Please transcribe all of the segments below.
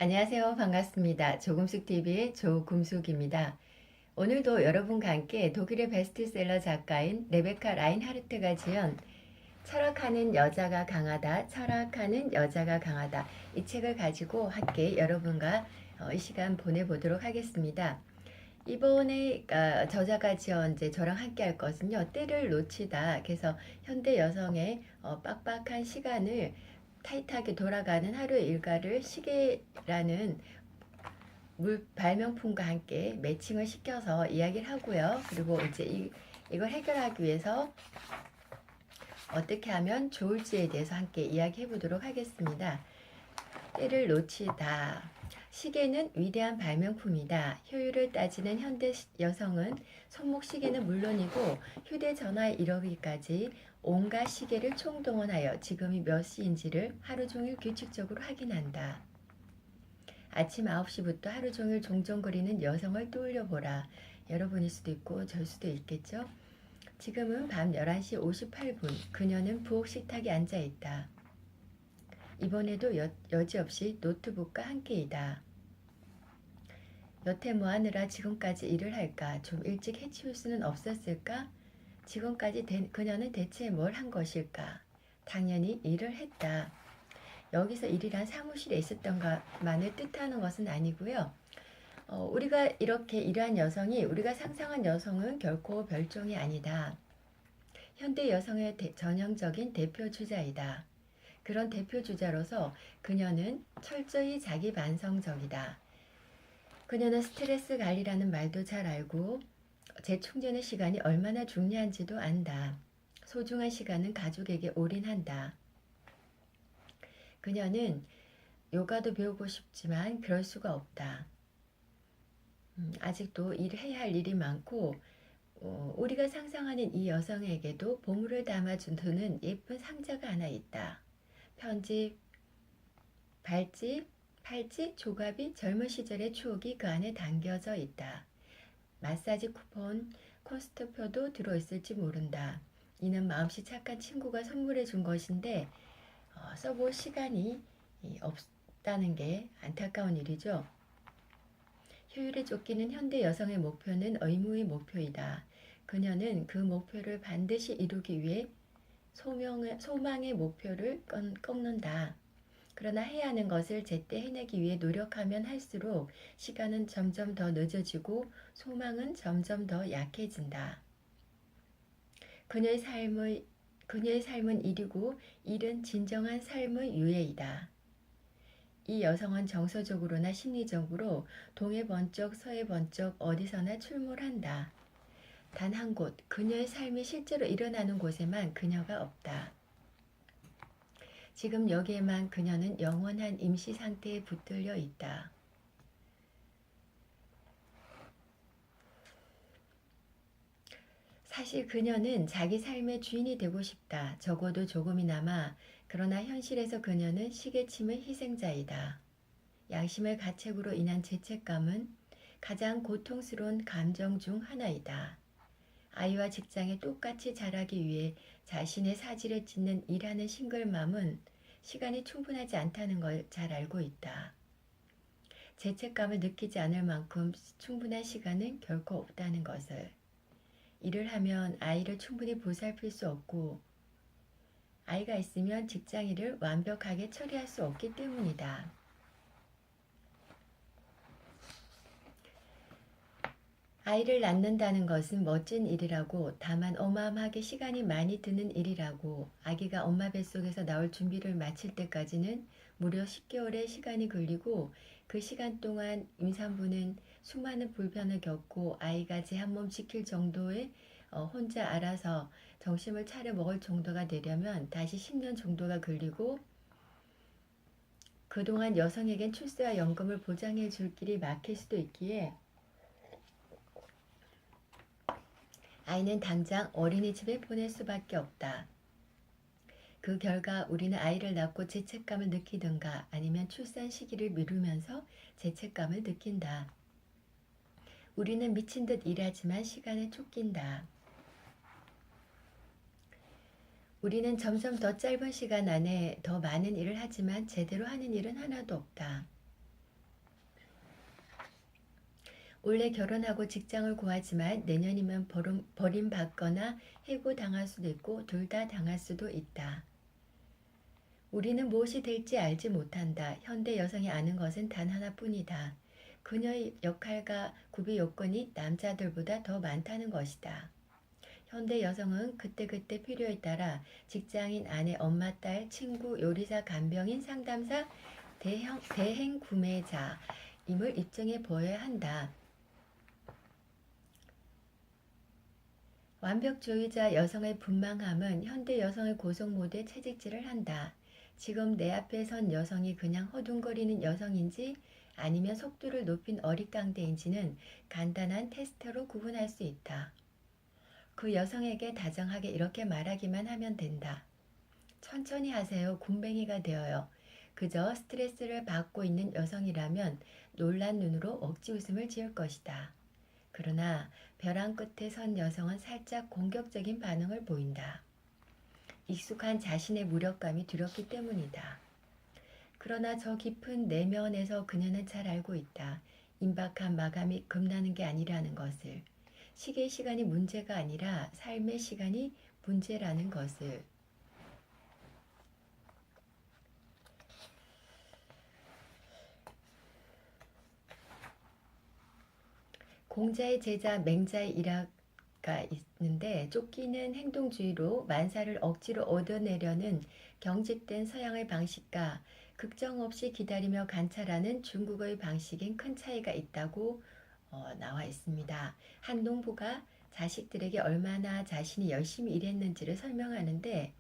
안녕하세요. 반갑습니다. 조금숙TV의 조금숙입니다. 오늘도 여러분과 함께 독일의 베스트셀러 작가인 레베카 라인하르트가 지은 철학하는 여자가 강하다, 철학하는 여자가 강하다 이 책을 가지고 함께 여러분과 이 시간 보내보도록 하겠습니다. 이번에 저자가 지은 이제 저랑 함께 할 것은요. 때를 놓치다. 그래서 현대 여성의 빡빡한 시간을 타이트하게 돌아가는 하루의 일과를 시계라는 발명품과 함께 매칭을 시켜서 이야기를 하고요. 그리고 이제 이걸 해결하기 위해서 어떻게 하면 좋을지에 대해서 함께 이야기해 보도록 하겠습니다. 때를 놓치다. 시계는 위대한 발명품이다. 효율을 따지는 현대 여성은 손목시계는 물론이고 휴대전화에 이르기까지 온갖 시계를 총동원하여 지금이 몇 시인지를 하루 종일 규칙적으로 확인한다. 아침 9시부터 하루 종일 종종거리는 여성을 떠올려보라. 여러분일 수도 있고 절 수도 있겠죠. 지금은 밤 11시 58분. 그녀는 부엌 식탁에 앉아있다. 이번에도 여지없이 노트북과 함께이다. 여태 뭐하느라 지금까지 일을 할까? 좀 일찍 해치울 수는 없었을까? 지금까지 그녀는 대체 뭘 한 것일까? 당연히 일을 했다. 여기서 일이란 사무실에 있었던 것만을 뜻하는 것은 아니고요. 우리가 이렇게 일한 여성이 우리가 상상한 여성은 결코 별종이 아니다. 현대 여성의 전형적인 대표 주자이다. 그런 대표 주자로서 그녀는 철저히 자기 반성적이다. 그녀는 스트레스 관리라는 말도 잘 알고 재충전의 시간이 얼마나 중요한지도 안다. 소중한 시간은 가족에게 올인한다. 그녀는 요가도 배우고 싶지만 그럴 수가 없다. 아직도 일해야 할 일이 많고 우리가 상상하는 이 여성에게도 보물을 담아주는 예쁜 상자가 하나 있다. 편집, 발집, 팔찌, 조갑이 젊은 시절의 추억이 그 안에 담겨져 있다. 마사지 쿠폰, 코스트표도 들어있을지 모른다. 이는 마음씨 착한 친구가 선물해 준 것인데 써볼 시간이 없다는 게 안타까운 일이죠. 효율에 쫓기는 현대 여성의 목표는 의무의 목표이다. 그녀는 그 목표를 반드시 이루기 위해 소망의 목표를 꺾는다. 그러나 해야 하는 것을 제때 해내기 위해 노력하면 할수록 시간은 점점 더 늦어지고 소망은 점점 더 약해진다. 그녀의 삶은 일이고 일은 진정한 삶의 유예이다. 이 여성은 정서적으로나 심리적으로 동해 번쩍 서해 번쩍 어디서나 출몰한다. 단 한 곳, 그녀의 삶이 실제로 일어나는 곳에만 그녀가 없다. 지금 여기에만 그녀는 영원한 임시 상태에 붙들려 있다. 사실 그녀는 자기 삶의 주인이 되고 싶다. 적어도 조금이나마. 그러나 현실에서 그녀는 시계침의 희생자이다. 양심의 가책으로 인한 죄책감은 가장 고통스러운 감정 중 하나이다. 아이와 직장에 똑같이 자라기 위해 자신의 사지를 찢는 일하는 싱글맘은 시간이 충분하지 않다는 걸 잘 알고 있다. 죄책감을 느끼지 않을 만큼 충분한 시간은 결코 없다는 것을. 일을 하면 아이를 충분히 보살필 수 없고 아이가 있으면 직장 일을 완벽하게 처리할 수 없기 때문이다. 아이를 낳는다는 것은 멋진 일이라고, 다만 어마어마하게 시간이 많이 드는 일이라고, 아기가 엄마 뱃속에서 나올 준비를 마칠 때까지는 무려 10개월의 시간이 걸리고 그 시간 동안 임산부는 수많은 불편을 겪고 아이가 제 한 몸 지킬 정도의 혼자 알아서 정신을 차려 먹을 정도가 되려면 다시 10년 정도가 걸리고 그동안 여성에겐 출세와 연금을 보장해 줄 길이 막힐 수도 있기에 아이는 당장 어린이집에 보낼 수밖에 없다. 그 결과 우리는 아이를 낳고 죄책감을 느끼든가 아니면 출산 시기를 미루면서 죄책감을 느낀다. 우리는 미친 듯 일하지만 시간에 쫓긴다. 우리는 점점 더 짧은 시간 안에 더 많은 일을 하지만 제대로 하는 일은 하나도 없다. 올해 결혼하고 직장을 구하지만 내년이면 버림받거나 해고당할 수도 있고 둘 다 당할 수도 있다. 우리는 무엇이 될지 알지 못한다. 현대 여성이 아는 것은 단 하나뿐이다. 그녀의 역할과 구비 요건이 남자들보다 더 많다는 것이다. 현대 여성은 그때그때 필요에 따라 직장인, 아내, 엄마, 딸, 친구, 요리사, 간병인, 상담사, 대행 구매자임을 입증해 보여야 한다. 완벽주의자 여성의 분망함은 현대 여성의 고속 모드에 채찍질을 한다. 지금 내 앞에 선 여성이 그냥 허둥거리는 여성인지 아니면 속도를 높인 어릿광대인지는 간단한 테스트로 구분할 수 있다. 그 여성에게 다정하게 이렇게 말하기만 하면 된다. 천천히 하세요. 군뱅이가 되어요. 그저 스트레스를 받고 있는 여성이라면 놀란 눈으로 억지 웃음을 지을 것이다. 그러나 벼랑 끝에 선 여성은 살짝 공격적인 반응을 보인다. 익숙한 자신의 무력감이 두렵기 때문이다. 그러나 저 깊은 내면에서 그녀는 잘 알고 있다. 임박한 마감이 급나는 게 아니라는 것을. 시계의 시간이 문제가 아니라 삶의 시간이 문제라는 것을. 공자의 제자 맹자의 일화가 있는데 쫓기는 행동주의로 만사를 억지로 얻어내려는 경직된 서양의 방식과 걱정 없이 기다리며 관찰하는 중국의 방식엔 큰 차이가 있다고 나와 있습니다. 한 농부가 자식들에게 얼마나 자신이 열심히 일했는지를 설명하는데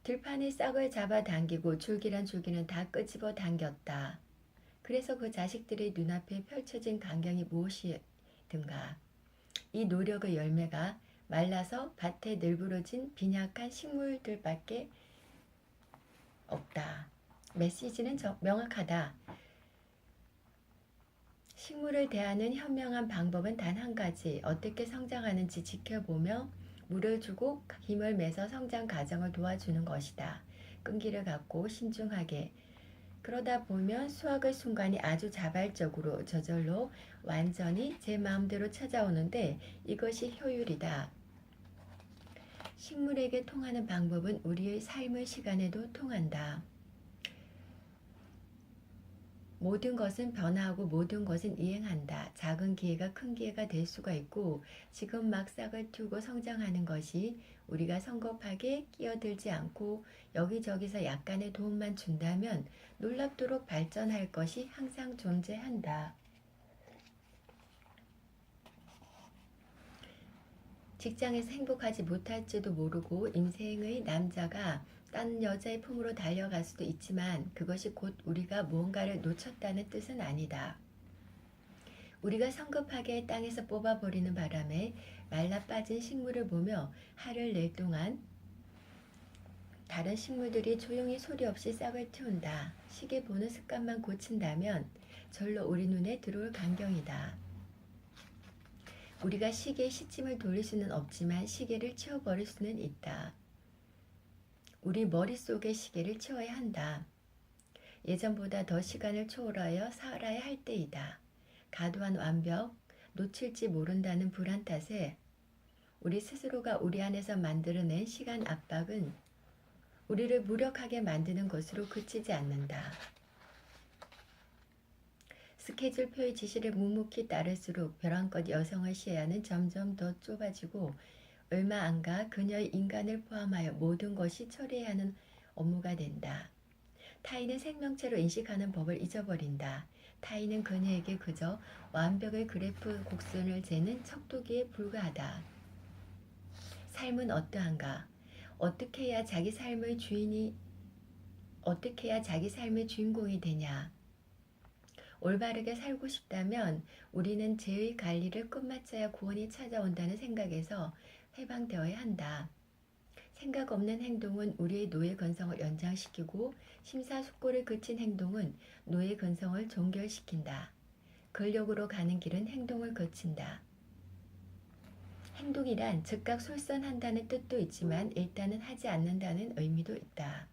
들판에 싹을 잡아당기고 줄기란 줄기는 다 끄집어 당겼다. 그래서 그 자식들의 눈앞에 펼쳐진 광경이 무엇이든가 이 노력의 열매가 말라서 밭에 널브러진 빈약한 식물들밖에 없다. 메시지는 명확하다. 식물을 대하는 현명한 방법은 단 한 가지, 어떻게 성장하는지 지켜보며 물을 주고 힘을 내서 성장 과정을 도와주는 것이다. 끈기를 갖고 신중하게. 그러다 보면 수확의 순간이 아주 자발적으로 저절로 완전히 제 마음대로 찾아오는데 이것이 효율이다. 식물에게 통하는 방법은 우리의 삶의 시간에도 통한다. 모든 것은 변화하고 모든 것은 이행한다. 작은 기회가 큰 기회가 될 수가 있고 지금 막 싹을 틔우고 성장하는 것이 우리가 성급하게 끼어들지 않고 여기저기서 약간의 도움만 준다면 놀랍도록 발전할 것이 항상 존재한다. 직장에서 행복하지 못할지도 모르고 인생의 남자가 딴 여자의 품으로 달려갈 수도 있지만 그것이 곧 우리가 무언가를 놓쳤다는 뜻은 아니다. 우리가 성급하게 땅에서 뽑아버리는 바람에 말라빠진 식물을 보며 하를 낼 동안 다른 식물들이 조용히 소리 없이 싹을 틔운다. 시계 보는 습관만 고친다면 절로 우리 눈에 들어올 광경이다. 우리가 시계의 시침을 돌릴 수는 없지만 시계를 치워버릴 수는 있다. 우리 머릿속의 시계를 치워야 한다. 예전보다 더 시간을 초월하여 살아야 할 때이다. 과도한 완벽, 놓칠지 모른다는 불안 탓에 우리 스스로가 우리 안에서 만들어낸 시간 압박은 우리를 무력하게 만드는 것으로 그치지 않는다. 스케줄표의 지시를 묵묵히 따를수록 벼랑끝 여성의 시야는 점점 더 좁아지고 얼마 안 가 그녀의 인간을 포함하여 모든 것이 처리해야 하는 업무가 된다. 타인은 생명체로 인식하는 법을 잊어버린다. 타인은 그녀에게 그저 완벽의 그래프 곡선을 재는 척도기에 불과하다. 삶은 어떠한가? 어떻게 해야 자기 삶의 주인공이 되냐? 올바르게 살고 싶다면 우리는 죄의 관리를 끝마쳐야 구원이 찾아온다는 생각에서 해방되어야 한다. 생각 없는 행동은 우리의 노예 근성을 연장시키고 심사숙고를 그친 행동은 노예 근성을 종결시킨다. 근력으로 가는 길은 행동을 거친다. 행동이란 즉각 솔선한다는 뜻도 있지만 일단은 하지 않는다는 의미도 있다.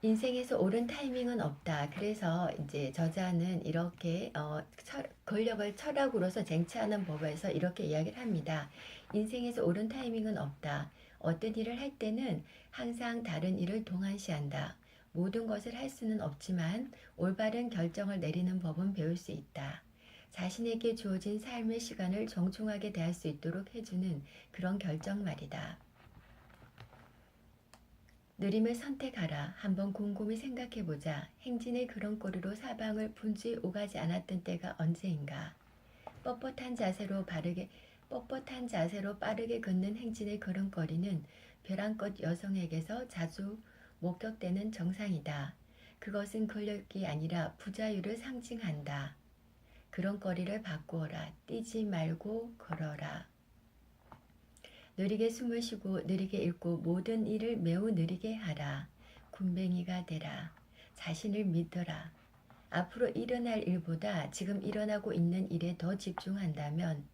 인생에서 옳은 타이밍은 없다. 그래서 이제 저자는 이렇게 권력을 철학으로서 쟁취하는 법에서 이렇게 이야기를 합니다. 인생에서 옳은 타이밍은 없다. 어떤 일을 할 때는 항상 다른 일을 동안시한다. 모든 것을 할 수는 없지만 올바른 결정을 내리는 법은 배울 수 있다. 자신에게 주어진 삶의 시간을 정중하게 대할 수 있도록 해주는 그런 결정 말이다. 느림을 선택하라. 한번 곰곰이 생각해보자. 행진의 그런거리로 사방을 분주히 오가지 않았던 때가 언제인가. 뻣뻣한 자세로 빠르게 걷는 행진의 그런거리는 벼랑끝 여성에게서 자주 목격되는 정상이다. 그것은 권력이 아니라 부자유를 상징한다. 그런거리를 바꾸어라. 뛰지 말고 걸어라. 느리게 숨을 쉬고 느리게 읽고 모든 일을 매우 느리게 하라. 군뱅이가 되라. 자신을 믿어라. 앞으로 일어날 일보다 지금 일어나고 있는 일에 더 집중한다면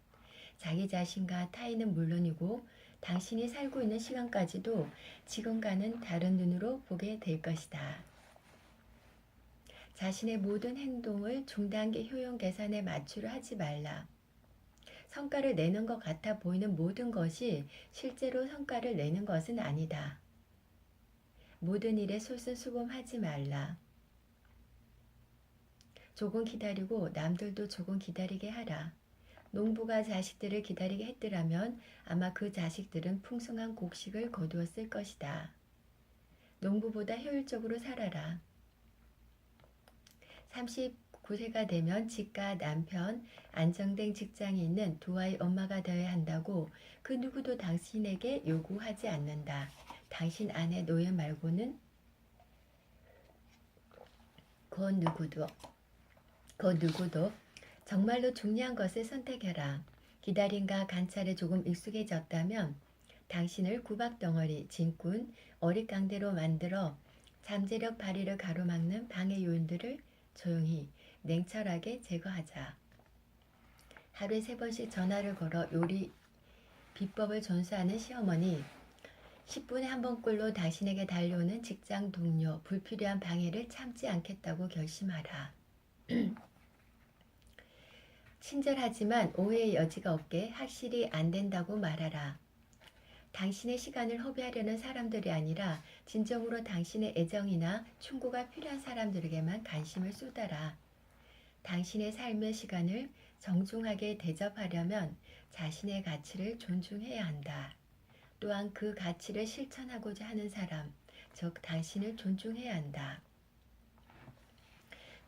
자기 자신과 타인은 물론이고 당신이 살고 있는 시간까지도 지금과는 다른 눈으로 보게 될 것이다. 자신의 모든 행동을 중단계 효용 계산에 맞추려 하지 말라. 성과를 내는 것 같아 보이는 모든 것이 실제로 성과를 내는 것은 아니다. 모든 일에 솔선수범하지 말라. 조금 기다리고 남들도 조금 기다리게 하라. 농부가 자식들을 기다리게 했더라면 아마 그 자식들은 풍성한 곡식을 거두었을 것이다. 농부보다 효율적으로 살아라. 39세가 되면 집과 남편, 안정된 직장에 있는 두 아이 엄마가 되어야 한다고 그 누구도 당신에게 요구하지 않는다. 당신 아내 노예 말고는 그 누구도 정말로 중요한 것을 선택해라. 기다림과 관찰에 조금 익숙해졌다면 당신을 구박덩어리, 진꾼, 어릿강대로 만들어 잠재력 발휘를 가로막는 방해 요인들을 조용히 냉철하게 제거하자. 하루에 3번씩 전화를 걸어 요리 비법을 전수하는 시어머니, 10분에 한 번꼴로 당신에게 달려오는 직장 동료, 불필요한 방해를 참지 않겠다고 결심하라. 친절하지만 오해의 여지가 없게 확실히 안 된다고 말하라. 당신의 시간을 허비하려는 사람들이 아니라 진정으로 당신의 애정이나 충고가 필요한 사람들에게만 관심을 쏟아라. 당신의 삶의 시간을 정중하게 대접하려면 자신의 가치를 존중해야 한다. 또한 그 가치를 실천하고자 하는 사람, 즉 당신을 존중해야 한다.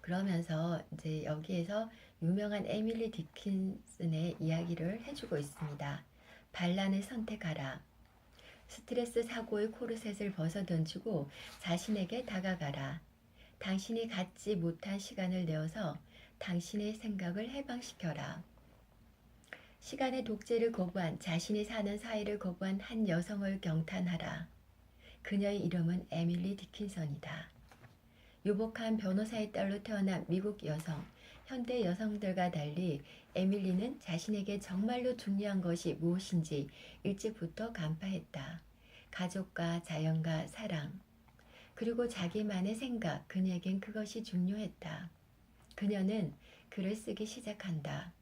그러면서 이제 여기에서 유명한 에밀리 디킨슨의 이야기를 해주고 있습니다. 반란을 선택하라. 스트레스 사고의 코르셋을 벗어던지고 자신에게 다가가라. 당신이 갖지 못한 시간을 내어서 당신의 생각을 해방시켜라. 시간의 독재를 거부한, 자신이 사는 사회를 거부한 한 여성을 경탄하라. 그녀의 이름은 에밀리 디킨슨이다. 유복한 변호사의 딸로 태어난 미국 여성, 현대 여성들과 달리 에밀리는 자신에게 정말로 중요한 것이 무엇인지 일찍부터 간파했다. 가족과 자연과 사랑, 그리고 자기만의 생각, 그녀에겐 그것이 중요했다. 그녀는 글을 쓰기 시작한다.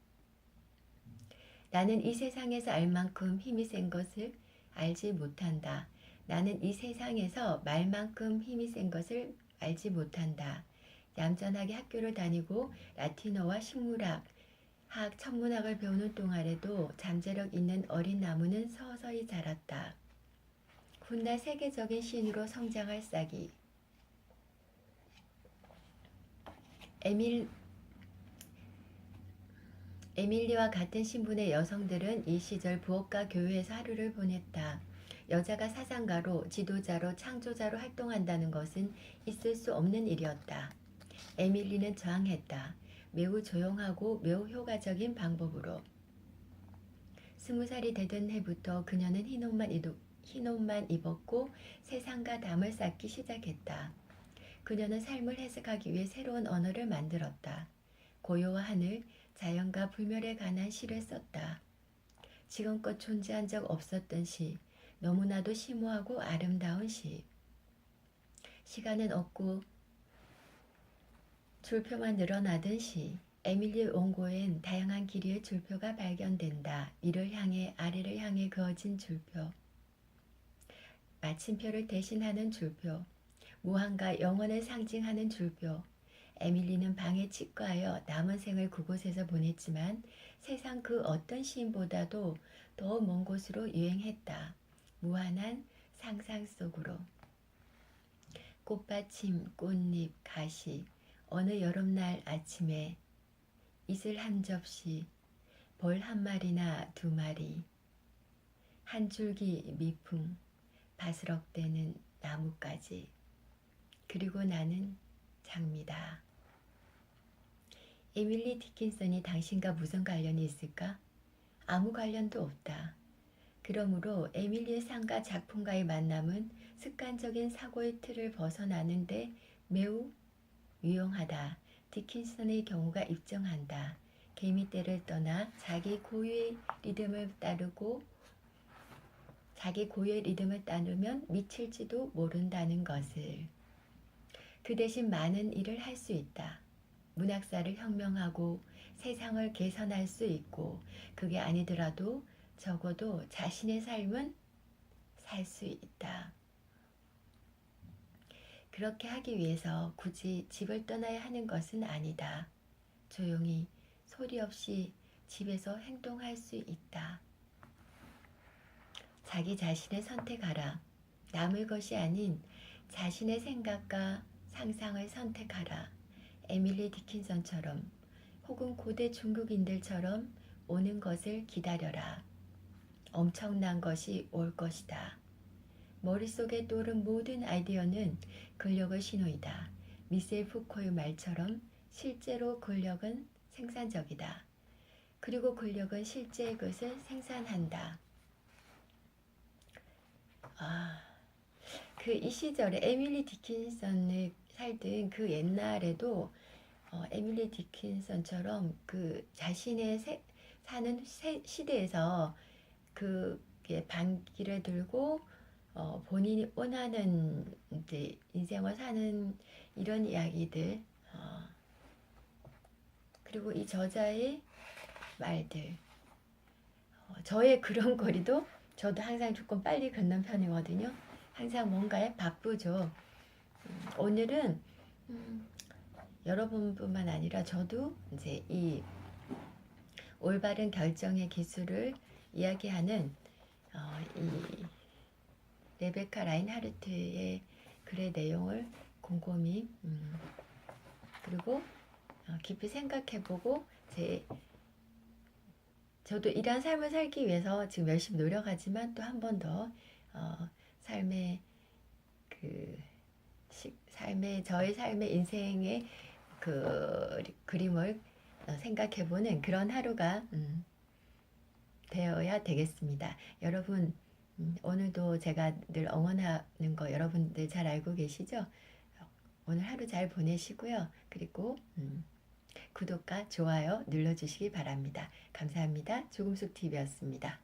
나는 이 세상에서 알 만큼 힘이 센 것을 알지 못한다. 나는 이 세상에서 말만큼 힘이 센 것을 알지 못한다. 얌전하게 학교를 다니고 라틴어와 식물학, 천문학을 배우는 동안에도 잠재력 있는 어린 나무는 서서히 자랐다. 훗날 세계적인 시인으로 성장할 싹이. 에밀리와 같은 신분의 여성들은 이 시절 부엌과 교회에서 하루를 보냈다. 여자가 사상가로, 지도자로, 창조자로 활동한다는 것은 있을 수 없는 일이었다. 에밀리는 저항했다. 매우 조용하고 매우 효과적인 방법으로. 20살이 되던 해부터 그녀는 흰옷만 입었고 세상과 담을 쌓기 시작했다. 그녀는 삶을 해석하기 위해 새로운 언어를 만들었다. 고요와 하늘, 자연과 불멸에 관한 시를 썼다. 지금껏 존재한 적 없었던 시, 너무나도 심오하고 아름다운 시. 시간은 없고 줄표만 늘어나던 시 에밀리 원고엔 다양한 길이의 줄표가 발견된다. 위를 향해 아래를 향해 그어진 줄표, 마침표를 대신하는 줄표, 무한과 영원을 상징하는 줄표. 에밀리는 방에 치과하여 남은 생을 그곳에서 보냈지만 세상 그 어떤 시인보다도 더 먼 곳으로 유행했다. 무한한 상상 속으로. 꽃받침, 꽃잎, 가시. 어느 여름날 아침에 이슬 한 접시, 벌 한 마리나 두 마리, 한 줄기 미풍, 바스럭대는 나뭇가지. 그리고 나는 장미다. 에밀리 디킨슨이 당신과 무슨 관련이 있을까? 아무 관련도 없다. 그러므로 에밀리의 삶과 작품과의 만남은 습관적인 사고의 틀을 벗어나는데 매우 유용하다. 디킨슨의 경우가 입증한다. 개미떼를 떠나 자기 고유의 리듬을 따르면 미칠지도 모른다는 것을. 그 대신 많은 일을 할 수 있다. 문학사를 혁명하고 세상을 개선할 수 있고, 그게 아니더라도 적어도 자신의 삶은 살 수 있다. 그렇게 하기 위해서 굳이 집을 떠나야 하는 것은 아니다. 조용히 소리 없이 집에서 행동할 수 있다. 자기 자신을 선택하라. 남의 것이 아닌 자신의 생각과 상상을 선택하라. 에밀리 디킨슨처럼 혹은 고대 중국인들처럼 오는 것을 기다려라. 엄청난 것이 올 것이다. 머릿속에 떠오른 모든 아이디어는 근력의 신호이다. 미셀 푸코의 말처럼 실제로 근력은 생산적이다. 그리고 근력은 실제의 것을 생산한다. 이 시절에 에밀리 디킨슨을 살던 그 옛날에도 에밀리 디킨슨처럼 그 자신의 사는 시대에서 그게 반기를 들고 본인이 원하는 이제 인생을 사는 이런 이야기들, 그리고 이 저자의 말들, 저의 그런 거리도 저도 항상 조금 빨리 걷는 편이거든요. 항상 뭔가에 바쁘죠. 오늘은 여러분뿐만 아니라 저도 이제 이 올바른 결정의 기술을 이야기하는 이 레베카 라인하르트의 글의 내용을 곰곰이 그리고 깊이 생각해보고 저도 이런 삶을 살기 위해서 지금 열심히 노력하지만 또 한 번 더 저의 삶의 인생의 그 그림을 생각해보는 그런 하루가 되어야 되겠습니다. 여러분, 오늘도 제가 늘 응원하는 거 여러분들 잘 알고 계시죠? 오늘 하루 잘 보내시고요. 그리고 구독과 좋아요 눌러주시기 바랍니다. 감사합니다. 조금숙TV였습니다.